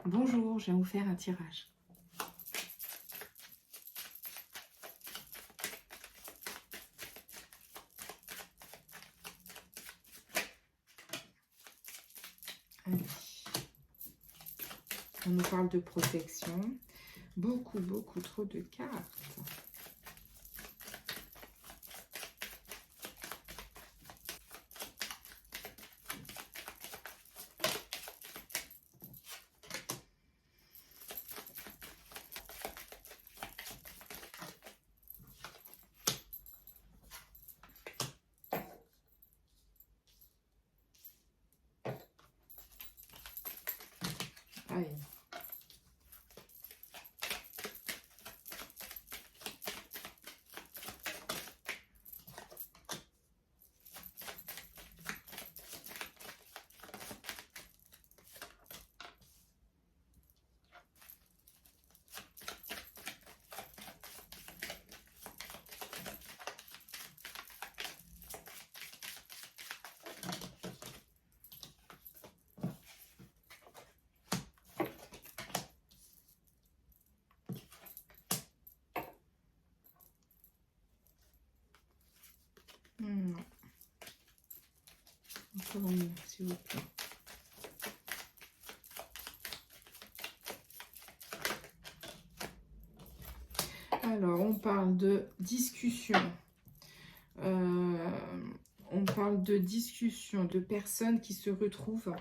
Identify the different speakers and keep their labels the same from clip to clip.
Speaker 1: Bonjour, je viens vous faire un tirage. Allez. On nous parle de protection. Beaucoup trop de cartes. Allez. Encore mieux, s'il vous plaît. Alors, on parle de discussion. On parle de discussion, de personnes qui se retrouvent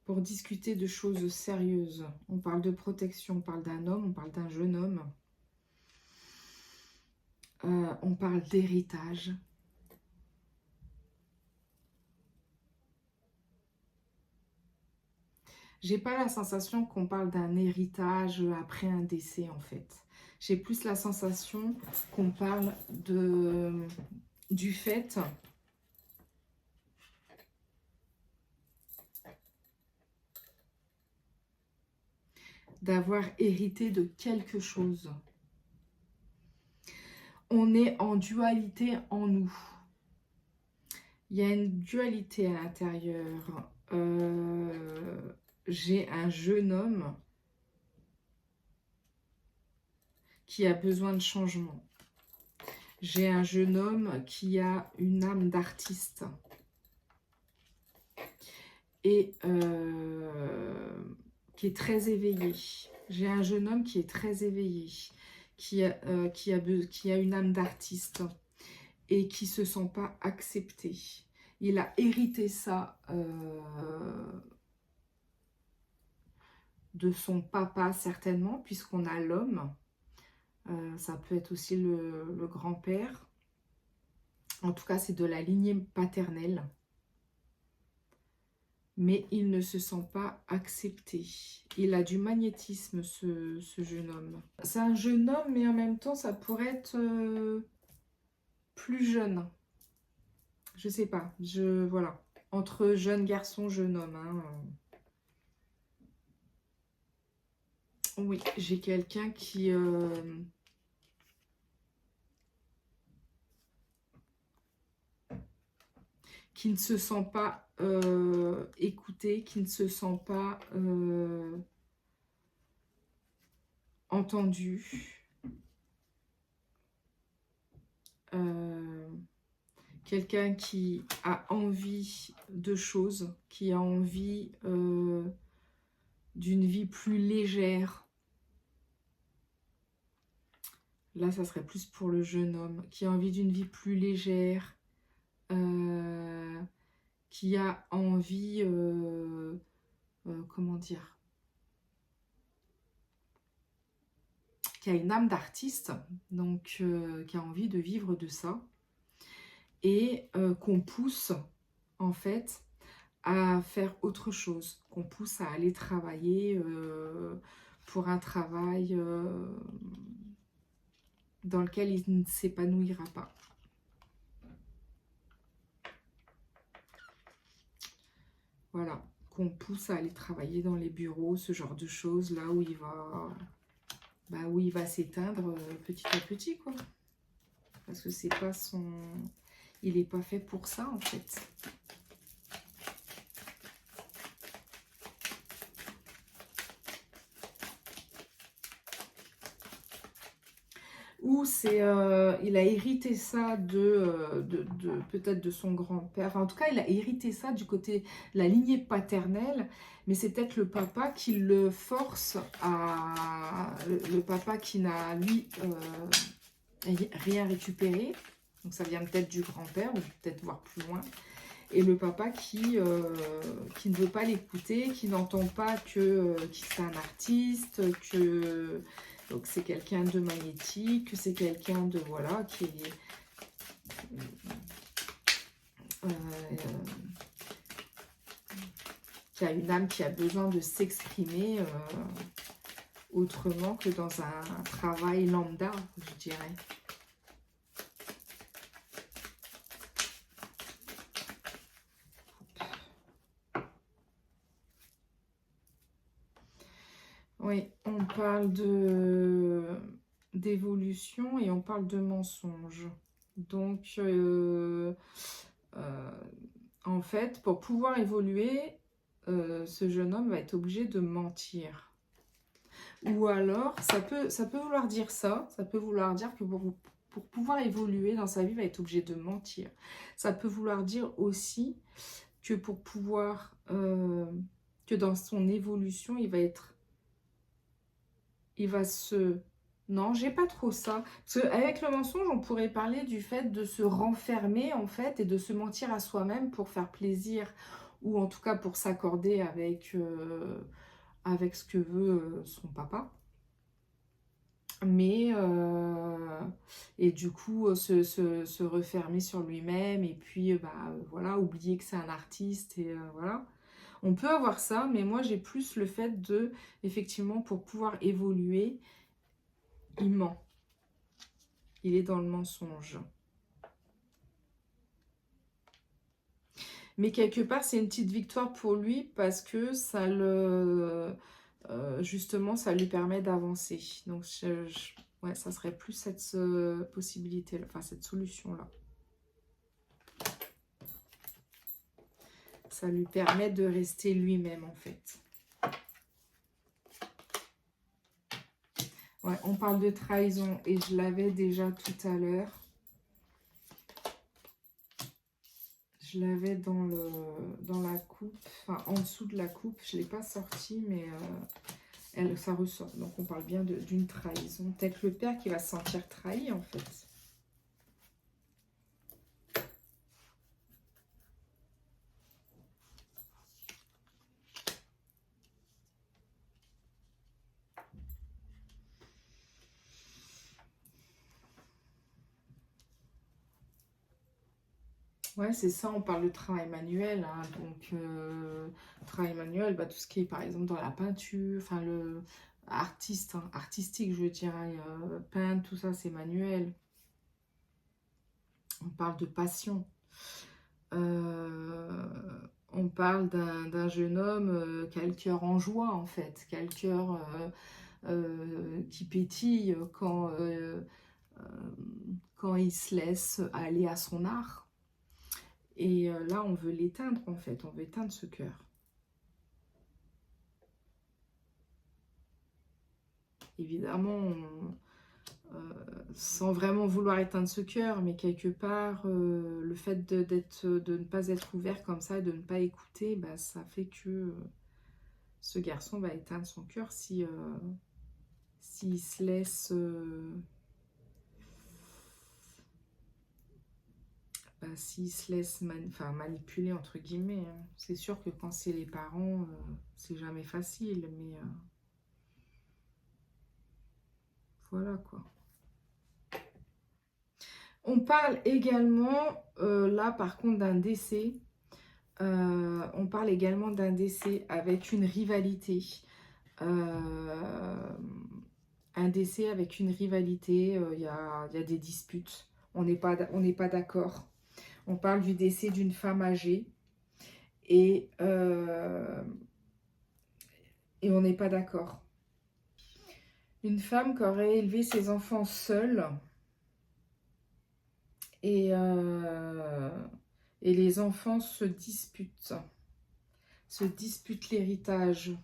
Speaker 1: pour discuter de choses sérieuses. On parle de protection, on parle d'un homme, on parle d'un jeune homme. On parle d'héritage. J'ai pas la sensation qu'on parle d'un héritage après un décès en fait. J'ai plus la sensation qu'on parle du fait d'avoir hérité de quelque chose. On est en dualité en nous. Il y a une dualité à l'intérieur. J'ai un jeune homme qui a besoin de changement. J'ai un jeune homme qui a une âme d'artiste. Et qui est très éveillé. J'ai un jeune homme qui est très éveillé, qui a une âme d'artiste et qui ne se sent pas accepté. Il a hérité ça de son papa certainement, puisqu'on a l'homme. Ça peut être aussi le grand-père. En tout cas, c'est de la lignée paternelle. Mais il ne se sent pas accepté. Il a du magnétisme, ce jeune homme. C'est un jeune homme, mais en même temps, ça pourrait être plus jeune. Je sais pas. Voilà. Entre jeune garçon, jeune homme. Hein. Oui, j'ai quelqu'un qui ne se sent pas écouté, qui ne se sent pas entendu. Quelqu'un qui a envie de choses, qui a envie d'une vie plus légère. Là, ça serait plus pour le jeune homme, qui a envie d'une vie plus légère, qui a envie, comment dire, qui a une âme d'artiste, donc qui a envie de vivre de ça, et qu'on pousse, en fait, à faire autre chose, qu'on pousse à aller travailler pour un travail dans lequel il ne s'épanouira pas. Voilà, qu'on pousse à aller travailler dans les bureaux, ce genre de choses, là où il va s'éteindre petit à petit, quoi. Parce que c'est pas son... Il n'est pas fait pour ça, en fait. ou c'est il a hérité ça peut-être de son grand-père. Enfin, en tout cas, il a hérité ça du côté la lignée paternelle, mais c'est peut-être le papa qui le force à le papa qui n'a lui rien récupéré. Donc ça vient peut-être du grand-père ou peut-être voir plus loin. Et le papa qui ne veut pas l'écouter, qui n'entend pas que c'est un artiste, que donc c'est quelqu'un de magnétique, que c'est quelqu'un de voilà euh, qui a une âme qui a besoin de s'exprimer autrement que dans un travail lambda, je dirais. Oui, on parle d'évolution et on parle de mensonge. Donc, en fait, pour pouvoir évoluer, ce jeune homme va être obligé de mentir. Ou alors, ça peut vouloir dire ça peut vouloir dire que pour pouvoir évoluer dans sa vie, il va être obligé de mentir. Ça peut vouloir dire aussi que pour pouvoir, que dans son évolution, il va se... Non, j'ai pas trop ça. Parce qu'avec le mensonge, on pourrait parler du fait de se renfermer, en fait, et de se mentir à soi-même pour faire plaisir, ou en tout cas pour s'accorder avec ce que veut son papa. Mais, et du coup, se refermer sur lui-même, et puis, voilà, oublier que c'est un artiste, et voilà. On peut avoir ça, mais moi, j'ai plus le fait de, effectivement, pour pouvoir évoluer, il ment. Il est dans le mensonge. Mais quelque part, c'est une petite victoire pour lui parce que ça justement, ça lui permet d'avancer. Donc, ouais, ça serait plus cette possibilité, enfin cette solution-là. Ça lui permet de rester lui-même, en fait. Ouais, on parle de trahison et je l'avais déjà tout à l'heure. Je l'avais dans la coupe, enfin en dessous de la coupe. Je ne l'ai pas sortie, mais ça ressort. Donc on parle bien d'une trahison. Peut-être le père qui va se sentir trahi, en fait. Ouais, c'est ça, on parle de travail manuel, hein, donc travail manuel, tout ce qui est par exemple dans la peinture, enfin le artiste, hein, artistique je dirais, peindre, tout ça c'est manuel. On parle de passion. On parle d'un jeune homme qui a le cœur en joie en fait, qui a le cœur qui pétille quand il se laisse aller à son art. Et là, on veut l'éteindre, en fait. On veut éteindre ce cœur. Évidemment, sans vraiment vouloir éteindre ce cœur, mais quelque part, le fait de ne pas être ouvert comme ça, et de ne pas écouter, ça fait que ce garçon va éteindre son cœur s'il se laisse... s'il se laisse manipuler, entre guillemets. Hein. C'est sûr que quand c'est les parents, c'est jamais facile, mais voilà quoi. On parle également, là par contre, d'un décès. On parle également d'un décès avec une rivalité. Un décès avec une rivalité, il y a des disputes. On n'est pas d'accord. On parle du décès d'une femme âgée. Et on n'est pas d'accord. Une femme qui aurait élevé ses enfants seule et les enfants se disputent l'héritage.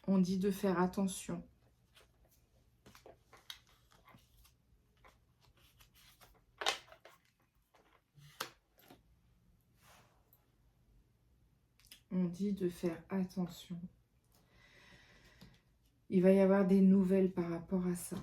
Speaker 1: On dit de faire attention. On dit de faire attention. Il va y avoir des nouvelles par rapport à ça.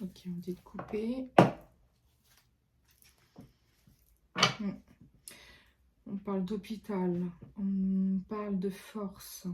Speaker 1: Ok, on dit de couper. On parle d'hôpital. On parle de force.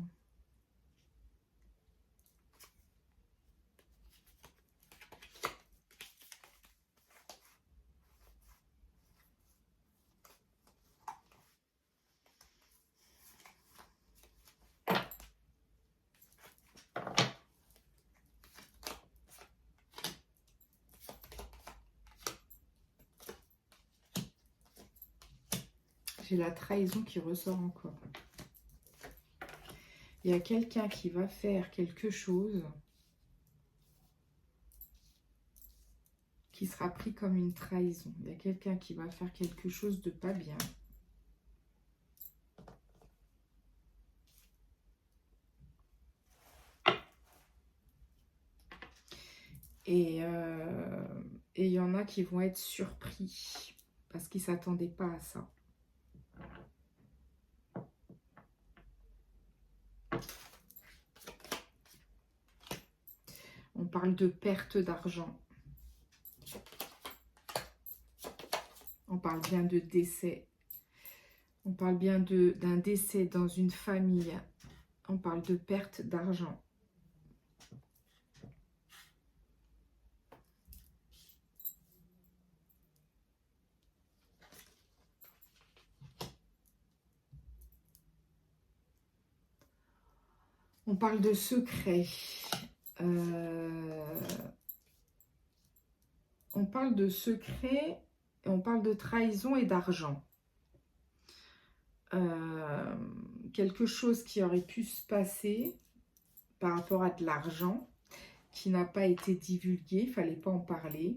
Speaker 1: J'ai la trahison qui ressort encore. Il y a quelqu'un qui va faire quelque chose qui sera pris comme une trahison. Il y a quelqu'un qui va faire quelque chose de pas bien. Et il y en a qui vont être surpris parce qu'ils ne s'attendaient pas à ça. On parle de perte d'argent. On parle bien de décès. On parle bien d'un décès dans une famille. On parle de perte d'argent. On parle de secret. On parle de secret, et on parle de trahison et d'argent. Quelque chose qui aurait pu se passer par rapport à de l'argent qui n'a pas été divulgué, il ne fallait pas en parler.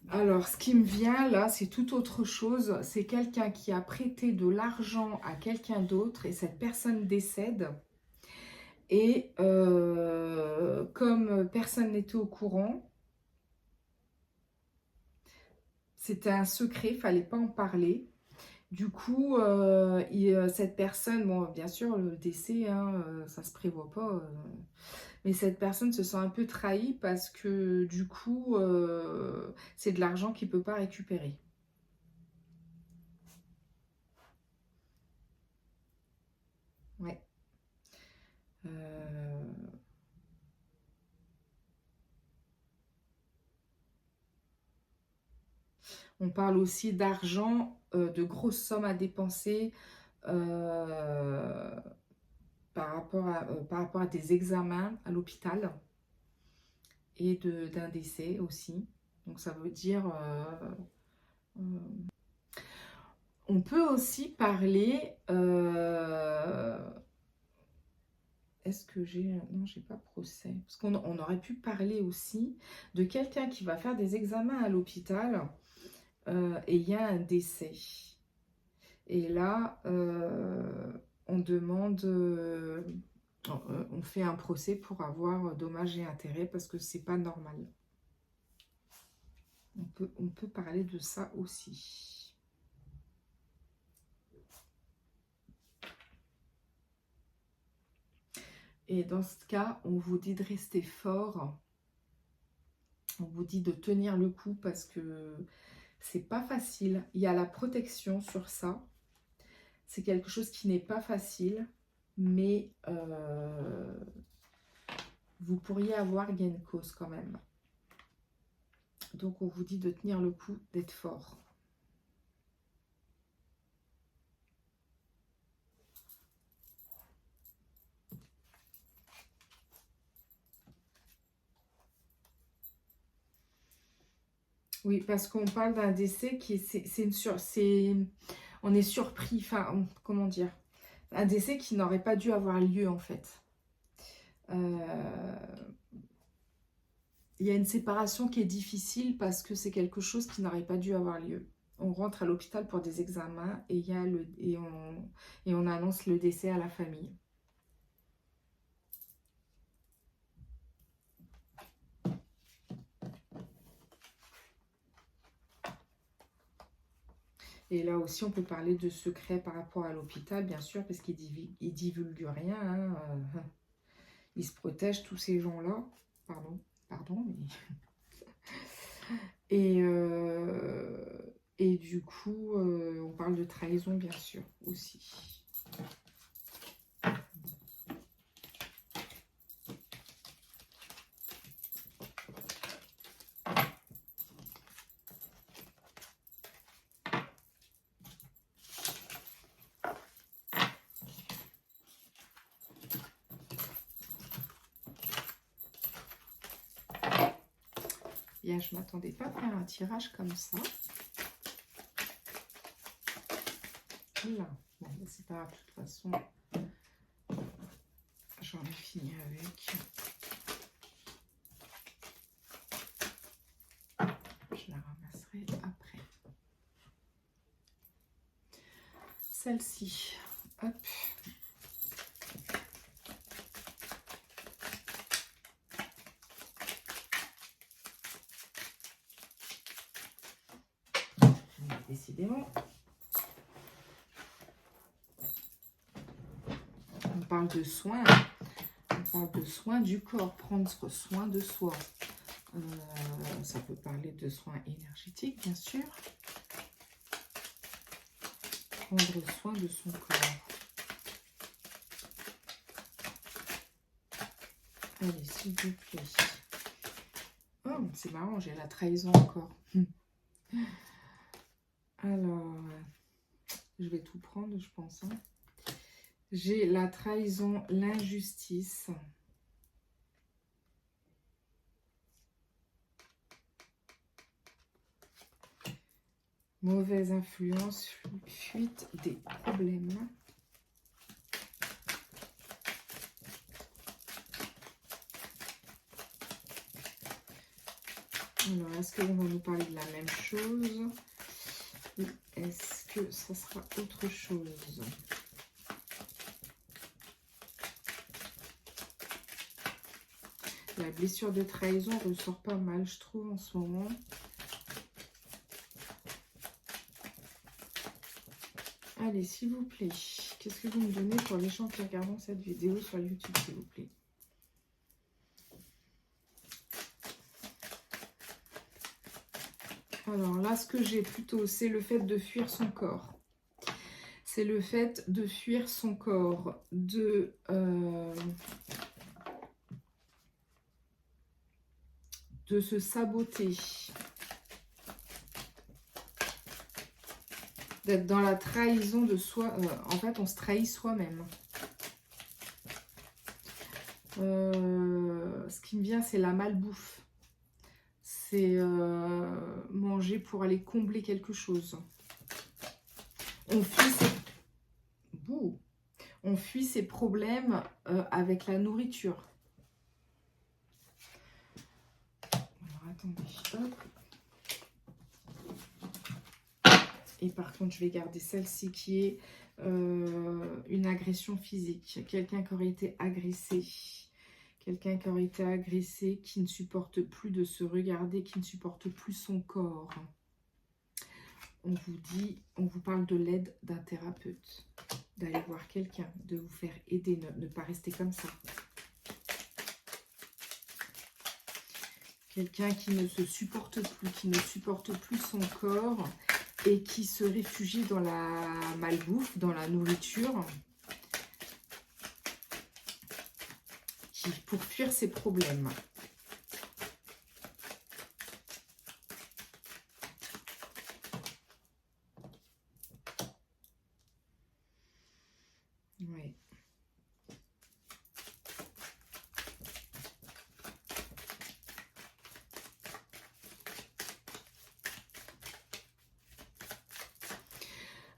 Speaker 1: Alors, ce qui me vient là, c'est tout autre chose. C'est quelqu'un qui a prêté de l'argent à quelqu'un d'autre et cette personne décède. Et comme personne n'était au courant, c'était un secret, il ne fallait pas en parler. Du coup, cette personne, bon, bien sûr, le décès, hein, ça ne se prévoit pas. Mais cette personne se sent un peu trahie parce que du coup, c'est de l'argent qu'il ne peut pas récupérer. Ouais. On parle aussi d'argent, de grosses sommes à dépenser par rapport à des examens à l'hôpital et d'un décès aussi. Donc ça veut dire... on peut aussi parler... Est-ce que j'ai... Non, j'ai pas procès. Parce qu'on aurait pu parler aussi de quelqu'un qui va faire des examens à l'hôpital et il y a un décès. Et là, on demande... on fait un procès pour avoir dommages et intérêts parce que c'est pas normal. On peut parler de ça aussi. Et dans ce cas, on vous dit de rester fort. On vous dit de tenir le coup parce que c'est pas facile. Il y a la protection sur ça. C'est quelque chose qui n'est pas facile, mais vous pourriez avoir gain de cause quand même. Donc on vous dit de tenir le coup, d'être fort. Oui, parce qu'on parle d'un décès qui on est surpris, enfin, comment dire, un décès qui n'aurait pas dû avoir lieu en fait. Il y a une séparation qui est difficile parce que c'est quelque chose qui n'aurait pas dû avoir lieu. On rentre à l'hôpital pour des examens et, et on annonce le décès à la famille. Et là aussi, on peut parler de secret par rapport à l'hôpital, bien sûr, parce qu'ils ne divulguent rien. Hein, ils se protègent, tous ces gens-là. Pardon, mais... Et du coup, on parle de trahison, bien sûr, aussi. Bien, je ne m'attendais pas à faire un tirage comme ça. Voilà. Bon, c'est pas grave, de toute façon. J'en ai fini avec. Je la ramasserai après. Celle-ci. Hop. Décidément. On parle de soins. On parle de soins du corps. Prendre soin de soi. Ça peut parler de soins énergétiques, bien sûr. Prendre soin de son corps. Allez, s'il vous plaît. Oh, c'est marrant, j'ai la trahison encore. Alors, je vais tout prendre, je pense. Hein. J'ai la trahison, l'injustice. Mauvaise influence, fuite des problèmes. Alors, est-ce qu'on va nous parler de la même chose ou est-ce que ça sera autre chose? La blessure de trahison ressort pas mal, je trouve, en ce moment. Allez, s'il vous plaît, qu'est-ce que vous me donnez pour les gens qui regardent cette vidéo sur YouTube, s'il vous plaît? Alors là, ce que j'ai plutôt, c'est le fait de fuir son corps. C'est le fait de fuir son corps, de se saboter, d'être dans la trahison de soi. En fait, on se trahit soi-même. Ce qui me vient, c'est la malbouffe. C'est manger pour aller combler quelque chose. On fuit ses problèmes avec la nourriture. Alors, attendez, hop. Et par contre, je vais garder celle-ci qui est une agression physique. Quelqu'un qui aurait été agressé. Quelqu'un qui aurait été agressé, qui ne supporte plus de se regarder, qui ne supporte plus son corps. On vous dit, on vous parle de l'aide d'un thérapeute. D'aller voir quelqu'un, de vous faire aider, ne pas rester comme ça. Quelqu'un qui ne se supporte plus, qui ne supporte plus son corps, et qui se réfugie dans la malbouffe, dans la nourriture, pour fuir ses problèmes. Ouais.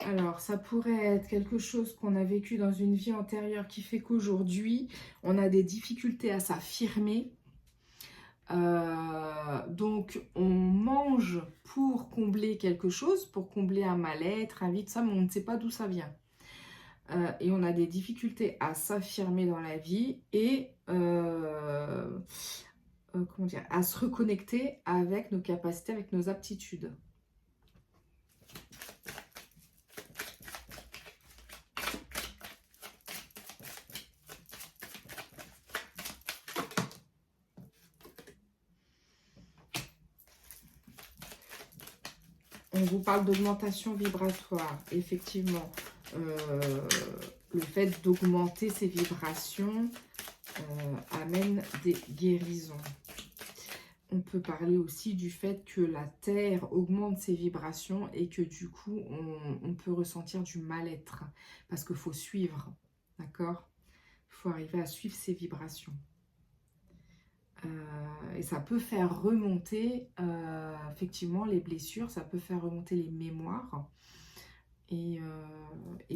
Speaker 1: Alors, ça pourrait être quelque chose qu'on a vécu dans une vie antérieure qui fait qu'aujourd'hui, on a des difficultés à s'affirmer. Donc, on mange pour combler quelque chose, pour combler un mal-être, un vide, ça, mais on ne sait pas d'où ça vient. Et on a des difficultés à s'affirmer dans la vie et comment dire, à se reconnecter avec nos capacités, avec nos aptitudes. On vous parle d'augmentation vibratoire, effectivement. Le fait d'augmenter ces vibrations amène des guérisons. On peut parler aussi du fait que la Terre augmente ses vibrations et que du coup, on peut ressentir du mal-être. Parce qu'il faut suivre, d'accord? Il faut arriver à suivre ces vibrations. Et ça peut faire remonter, effectivement, les blessures, ça peut faire remonter les mémoires. Et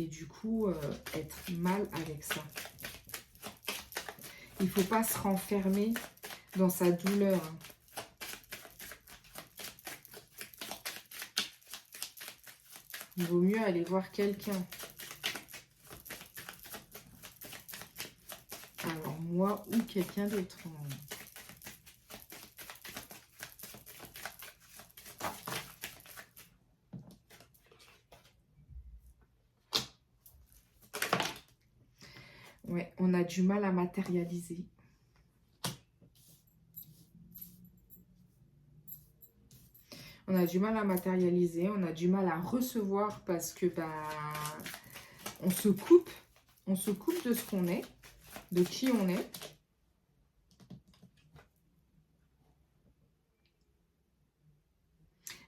Speaker 1: du coup, être mal avec ça. Il ne faut pas se renfermer dans sa douleur. Il vaut mieux aller voir quelqu'un. Alors, moi ou quelqu'un d'autre. Ouais, on a du mal à matérialiser. On a du mal à matérialiser, on a du mal à recevoir parce que on se coupe de ce qu'on est, de qui on est.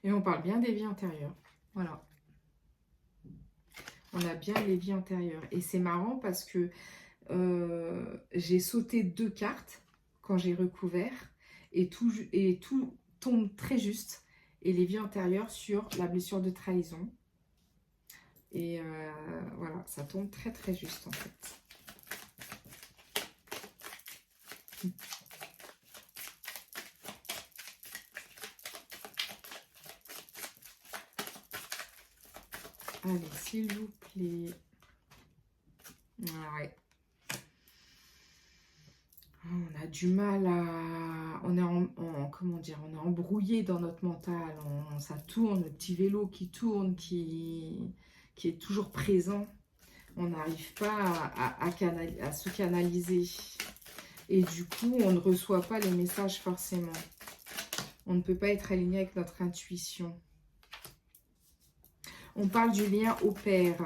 Speaker 1: Et on parle bien des vies antérieures. Voilà. On a bien les vies antérieures. Et c'est marrant parce que j'ai sauté 2 cartes quand j'ai recouvert et tout tombe très juste. Et les vies antérieures sur la blessure de trahison. Et voilà, ça tombe très très juste en fait. Allez, s'il vous plaît. Ah ouais. On a du mal à... On est comment dire, on est embrouillé dans notre mental. Ça tourne, le petit vélo qui tourne, qui est toujours présent. On n'arrive pas à se canaliser. Et du coup, on ne reçoit pas les messages forcément. On ne peut pas être aligné avec notre intuition. On parle du lien au père.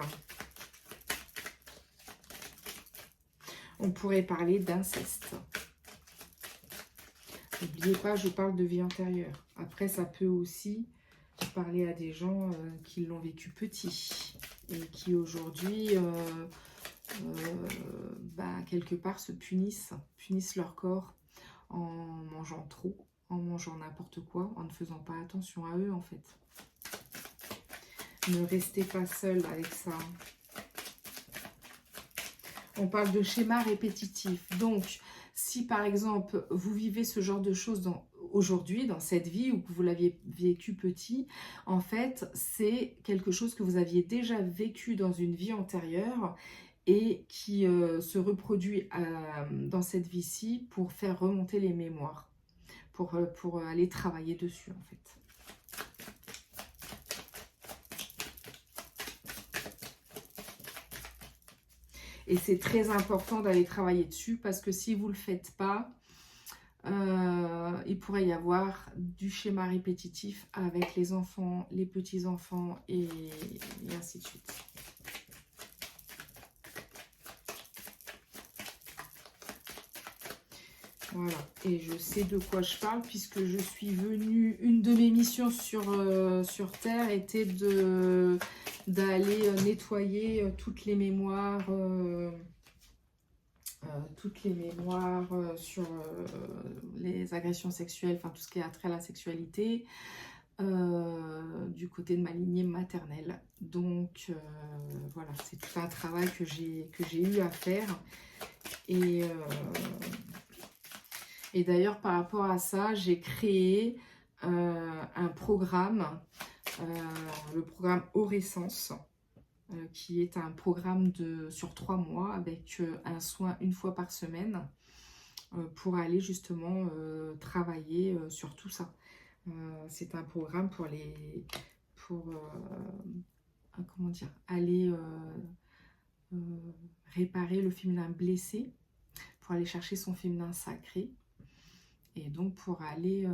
Speaker 1: On pourrait parler d'inceste. N'oubliez pas, je parle de vie antérieure. Après, ça peut aussi parler à des gens qui l'ont vécu petit et qui aujourd'hui, quelque part, se punissent leur corps en mangeant trop, en mangeant n'importe quoi, en ne faisant pas attention à eux, en fait. Ne restez pas seul avec ça. On parle de schéma répétitif. Donc, si par exemple, vous vivez ce genre de choses aujourd'hui, dans cette vie, ou que vous l'aviez vécu petit, en fait, c'est quelque chose que vous aviez déjà vécu dans une vie antérieure et qui se reproduit dans cette vie-ci pour faire remonter les mémoires, pour aller travailler dessus, en fait. Et c'est très important d'aller travailler dessus parce que si vous ne le faites pas, Il pourrait y avoir du schéma répétitif avec les enfants, les petits-enfants et ainsi de suite. Voilà, et je sais de quoi je parle puisque je suis venue, une de mes missions sur Terre était d'aller nettoyer toutes les mémoires sur les agressions sexuelles, enfin tout ce qui est attrait à la sexualité, du côté de ma lignée maternelle. Donc voilà, c'est tout un travail que j'ai eu à faire. Et d'ailleurs, par rapport à ça, j'ai créé un programme, le programme Aurescence, qui est un programme sur 3 mois avec un soin une fois par semaine pour aller justement travailler sur tout ça. C'est un programme comment dire, aller réparer le féminin blessé, pour aller chercher son féminin sacré, et donc pour aller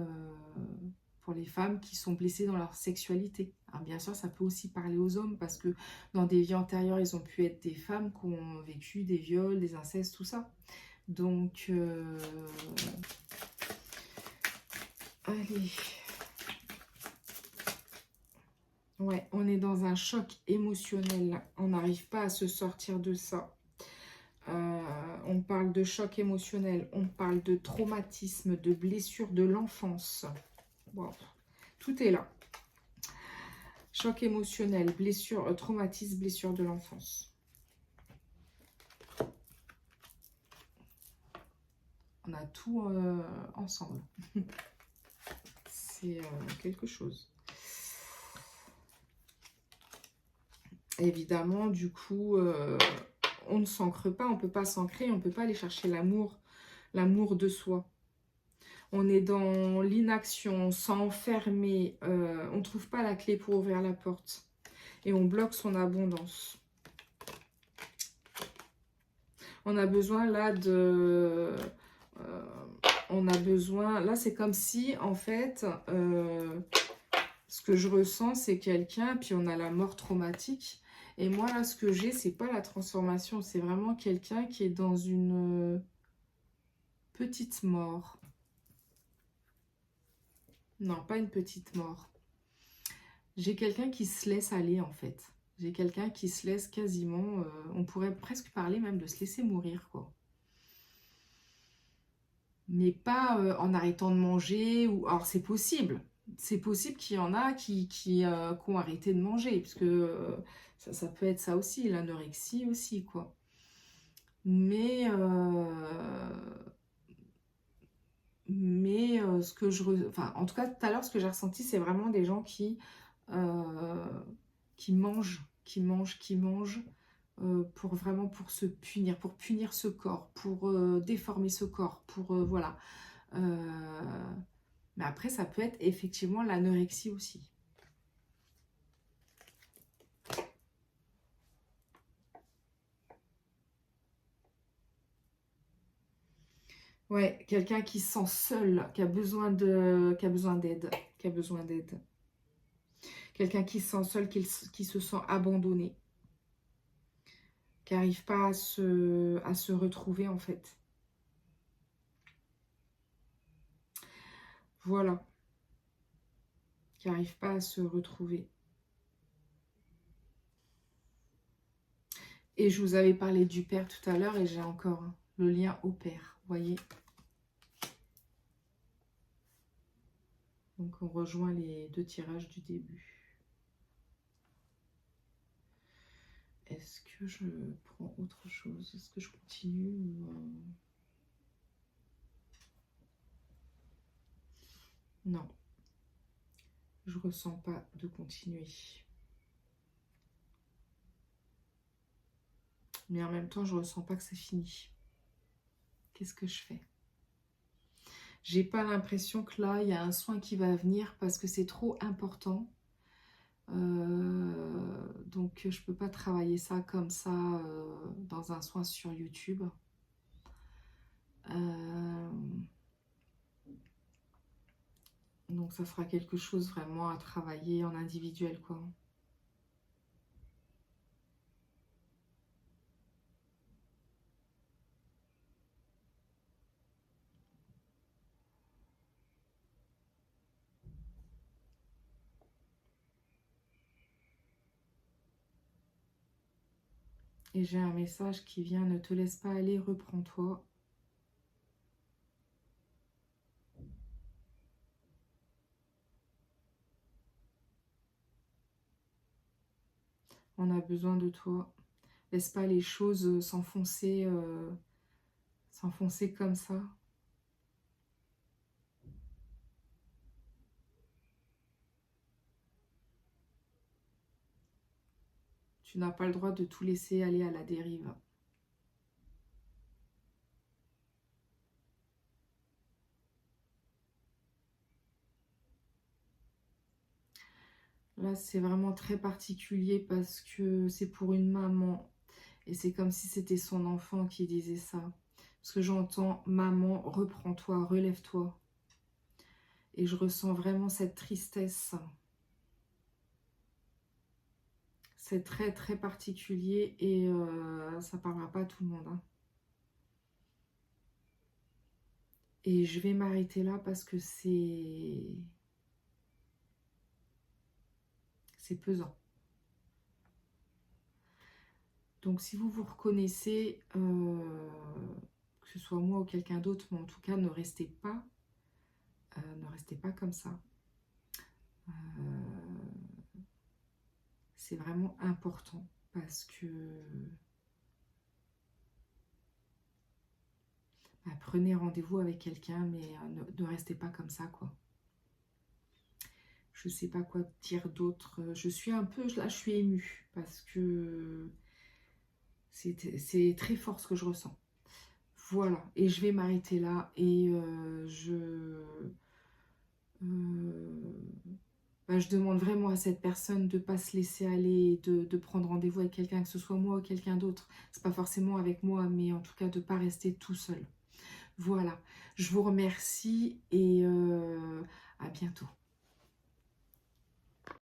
Speaker 1: pour les femmes qui sont blessées dans leur sexualité. Alors bien sûr, ça peut aussi parler aux hommes, parce que dans des vies antérieures, ils ont pu être des femmes qui ont vécu des viols, des incestes, tout ça. Donc, allez. Ouais, on est dans un choc émotionnel. On n'arrive pas à se sortir de ça. On parle de choc émotionnel, on parle de traumatisme, de blessure de l'enfance. Wow. Tout est là. Choc émotionnel, blessure, traumatisme, blessure de l'enfance. On a tout ensemble. C'est quelque chose. Évidemment, du coup, on ne s'ancre pas, on ne peut pas s'ancrer, on ne peut pas aller chercher l'amour de soi. On est dans l'inaction, on s'enferme, on ne trouve pas la clé pour ouvrir la porte. Et on bloque son abondance. On a besoin là là c'est comme si en fait, ce que je ressens c'est quelqu'un, puis on a la mort traumatique. Et moi là ce que j'ai, c'est pas la transformation, c'est vraiment quelqu'un qui est dans une petite mort. Non, pas une petite mort. J'ai quelqu'un qui se laisse aller en fait. J'ai quelqu'un qui se laisse quasiment, on pourrait presque parler même de se laisser mourir, quoi. Mais pas en arrêtant de manger. Alors c'est possible. C'est possible qu'il y en a qui ont arrêté de manger. Parce que ça peut être ça aussi, l'anorexie aussi, quoi. Mais ce que enfin, en tout cas, tout à l'heure, ce que j'ai ressenti, c'est vraiment des gens qui mangent, pour se punir, pour punir ce corps, pour déformer ce corps, pour voilà. Mais après, ça peut être effectivement l'anorexie aussi. Ouais, quelqu'un qui se sent seul, qui a besoin d'aide, Quelqu'un qui se sent seul, qui se sent abandonné, qui n'arrive pas à se retrouver en fait. Voilà. Qui n'arrive pas à se retrouver. Et je vous avais parlé du père tout à l'heure et j'ai encore le lien au père, vous voyez. Donc on rejoint les 2 tirages du début. Est-ce que je prends autre chose? Est-ce que je continue ou... Non. Je ressens pas de continuer. Mais en même temps, je ressens pas que c'est fini. Qu'est-ce que je fais? J'ai pas l'impression que là, il y a un soin qui va venir parce que c'est trop important. Donc, je peux pas travailler ça comme ça dans un soin sur YouTube. Donc ça sera quelque chose vraiment à travailler en individuel, quoi. Et j'ai un message qui vient, ne te laisse pas aller, reprends-toi. On a besoin de toi. Laisse pas les choses s'enfoncer comme ça. Tu n'as pas le droit de tout laisser aller à la dérive. Là, c'est vraiment très particulier parce que c'est pour une maman. Et c'est comme si c'était son enfant qui disait ça. Parce que j'entends, maman, reprends-toi, relève-toi. Et je ressens vraiment cette tristesse. C'est très très particulier et ça ne parlera pas à tout le monde, hein. Et je vais m'arrêter là parce que c'est pesant. Donc si vous vous reconnaissez, que ce soit moi ou quelqu'un d'autre, mais en tout cas ne restez pas comme ça. C'est vraiment important parce que prenez rendez-vous avec quelqu'un, mais ne restez pas comme ça, quoi. Je sais pas quoi dire d'autre. Je suis un peu, là, je suis émue parce que c'est très fort ce que je ressens. Voilà, et je vais m'arrêter là et je demande vraiment à cette personne de ne pas se laisser aller, de prendre rendez-vous avec quelqu'un, que ce soit moi ou quelqu'un d'autre. C'est pas forcément avec moi, mais en tout cas de ne pas rester tout seul. Voilà, je vous remercie et à bientôt.